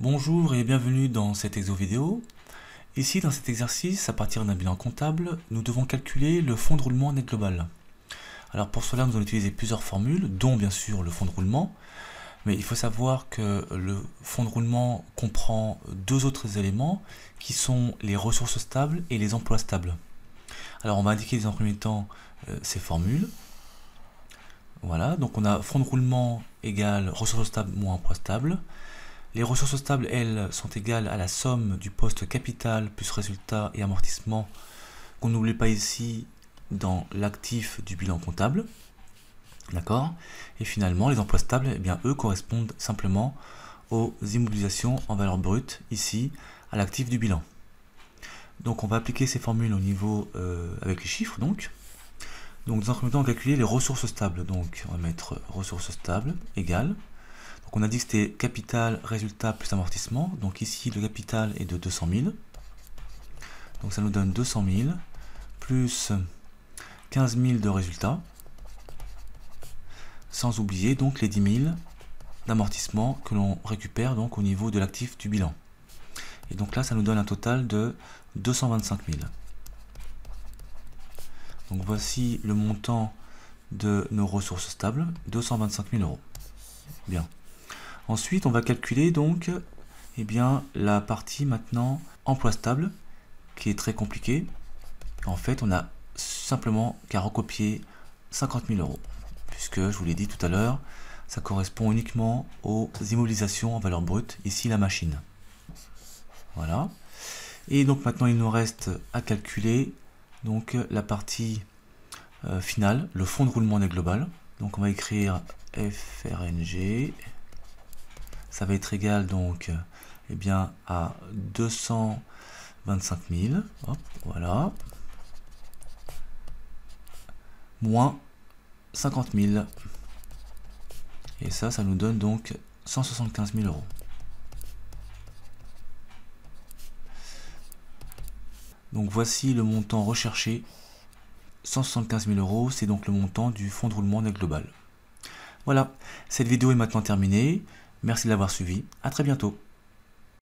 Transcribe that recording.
Bonjour et bienvenue dans cet exo vidéo. Ici, dans cet exercice, à partir d'un bilan comptable, nous devons calculer le fonds de roulement net global. Alors pour cela, nous allons utiliser plusieurs formules, dont bien sûr le fonds de roulement. Mais il faut savoir que le fonds de roulement comprend deux autres éléments qui sont les ressources stables et les emplois stables. Alors on va indiquer dans un premier temps ces formules. Voilà, donc on a fonds de roulement égale ressources stables moins emplois stables. Les ressources stables, elles, sont égales à la somme du poste capital plus résultat et amortissement qu'on n'oublie pas ici dans l'actif du bilan comptable. D'accord? Et finalement, les emplois stables, eh bien, eux correspondent simplement aux immobilisations en valeur brute, ici, à l'actif du bilan. Donc on va appliquer ces formules au niveau avec les chiffres, donc. Donc dans un premier temps, on va calculer les ressources stables. Donc on va mettre ressources stables égales. Donc on a dit que c'était capital, résultat plus amortissement. Donc ici, le capital est de 200 000. Donc ça nous donne 200 000 plus 15 000 de résultat. Sans oublier donc les 10 000 d'amortissement que l'on récupère donc au niveau de l'actif du bilan. Et donc là, ça nous donne un total de 225 000. Donc voici le montant de nos ressources stables, 225 000 euros. Bien. Ensuite, on va calculer donc la partie maintenant emploi stable, qui est très compliquée. En fait, on a simplement qu'à recopier 50 000 euros, puisque je vous l'ai dit tout à l'heure, ça correspond uniquement aux immobilisations en valeur brute, ici la machine. Voilà. Et donc maintenant, il nous reste à calculer donc la partie finale, le fonds de roulement net global. Donc on va écrire FRNG. Ça va être égal donc à 225 000. Hop, voilà. Moins 50 000. Et ça nous donne donc 175 000 euros. Donc voici le montant recherché. 175 000 euros, c'est donc le montant du fonds de roulement net global. Voilà, cette vidéo est maintenant terminée. Merci de l'avoir suivi. À très bientôt.